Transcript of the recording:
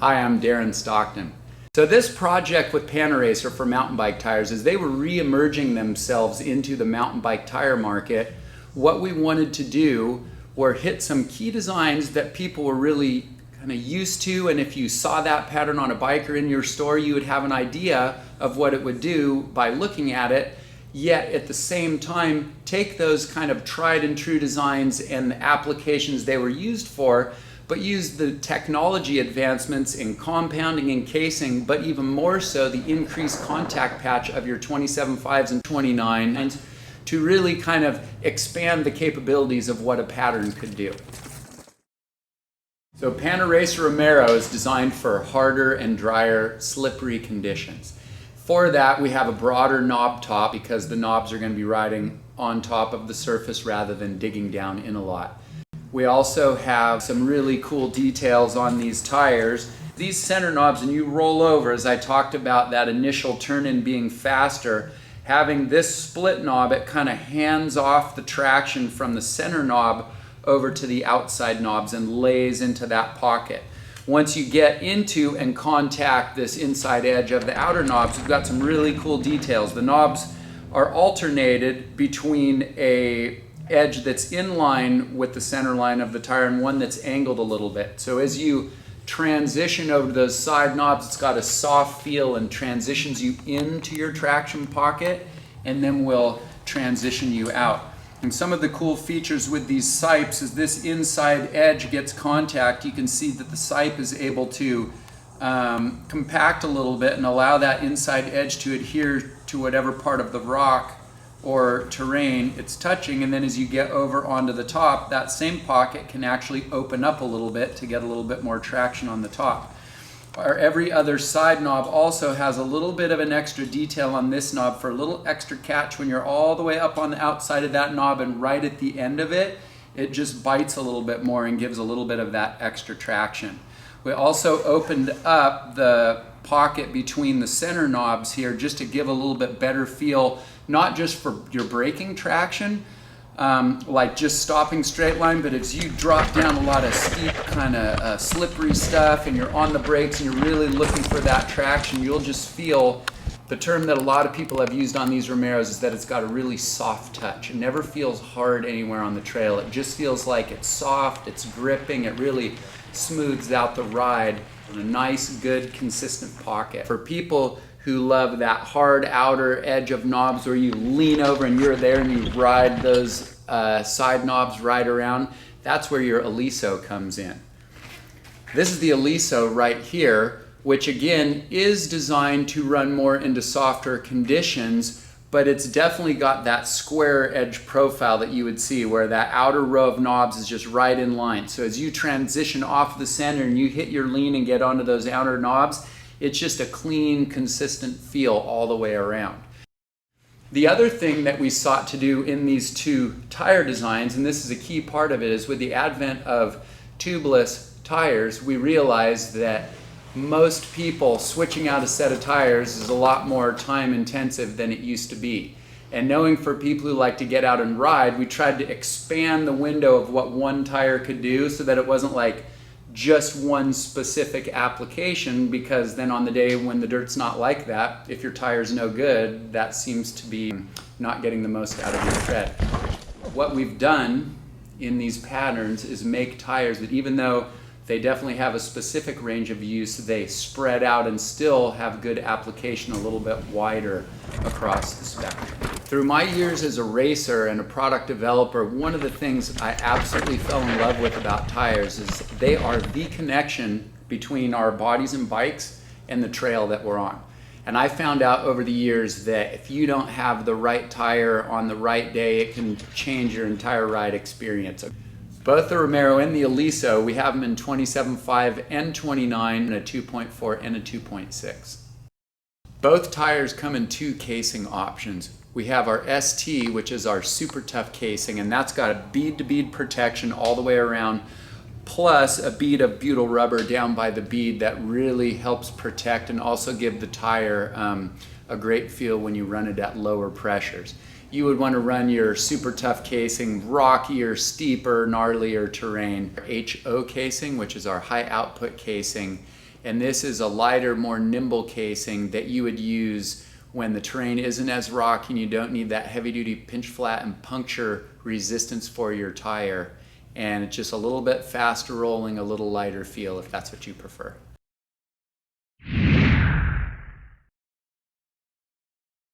Hi, I'm Derin Stockton. So this project with Panaracer for mountain bike tires, as they were re-emerging themselves into the mountain bike tire market, what we wanted to do were hit some key designs that people were really kind of used to, and if you saw that pattern on a bike or in your store, you would have an idea of what it would do by looking at it, yet at the same time take those kind of tried and true designs and the applications they were used for, but use the technology advancements in compounding and casing, but even more so the increased contact patch of your 27.5s and 29s to really kind of expand the capabilities of what a pattern could do. So Panaracer Romero is designed for harder and drier, slippery conditions. For that, we have a broader knob top because the knobs are going to be riding on top of the surface rather than digging down in a lot. We also have some really cool details on these tires. These center knobs, and you roll over, as I talked about that initial turn-in being faster, having this split knob, it kind of hands off the traction from the center knob over to the outside knobs and lays into that pocket. Once you get into and contact this inside edge of the outer knobs, we've got some really cool details. The knobs are alternated between a edge that's in line with the center line of the tire and one that's angled a little bit. So as you transition over to those side knobs, it's got a soft feel and transitions you into your traction pocket and then will transition you out. And some of the cool features with these sipes is this inside edge gets contact. You can see that the sipe is able to compact a little bit and allow that inside edge to adhere to whatever part of the rock or terrain it's touching, and then as you get over onto the top, that same pocket can actually open up a little bit to get a little bit more traction on the top. Every other side knob also has a little bit of an extra detail on this knob for a little extra catch when you're all the way up on the outside of that knob, and right at the end of it, it just bites a little bit more and gives a little bit of that extra traction. We also opened up the pocket between the center knobs here just to give a little bit better feel, not just for your braking traction, like just stopping straight line, but as you drop down a lot of steep kind of slippery stuff and you're on the brakes and you're really looking for that traction, you'll just feel the term that a lot of people have used on these Romeros is that it's got a really soft touch. It never feels hard anywhere on the trail. It just feels like it's soft, it's gripping, it really smooths out the ride in a nice, good, consistent pocket. For people who love that hard outer edge of knobs where you lean over and you're there and you ride those side knobs right around, that's where your Aliso comes in. This is the Aliso right here, which again is designed to run more into softer conditions, but it's definitely got that square edge profile that you would see where that outer row of knobs is just right in line. So as you transition off the center and you hit your lean and get onto those outer knobs, it's just a clean, consistent feel all the way around. The other thing that we sought to do in these two tire designs, and this is a key part of it, is with the advent of tubeless tires, we realized that most people switching out a set of tires is a lot more time intensive than it used to be. And knowing for people who like to get out and ride, we tried to expand the window of what one tire could do so that it wasn't like just one specific application, because then on the day when the dirt's not like that, if your tire's no good, that seems to be not getting the most out of your tread. What we've done in these patterns is make tires that, even though they definitely have a specific range of use, they spread out and still have good application a little bit wider across the spectrum. Through my years as a racer and a product developer, one of the things I absolutely fell in love with about tires is they are the connection between our bodies and bikes and the trail that we're on. And I found out over the years that if you don't have the right tire on the right day, it can change your entire ride experience. Both the Romero and the Aliso, we have them in 27.5 and 29, and a 2.4 and a 2.6. Both tires come in two casing options. We have our ST, which is our super tough casing, and that's got a bead-to-bead protection all the way around, plus a bead of butyl rubber down by the bead that really helps protect and also give the tire a great feel when you run it at lower pressures. You would want to run your super tough casing, rockier, steeper, gnarlier terrain. HO casing, which is our high output casing, And this is a lighter, more nimble casing that you would use when the terrain isn't as rocky and you don't need that heavy duty pinch flat and puncture resistance for your tire. And it's just a little bit faster rolling, a little lighter feel if that's what you prefer.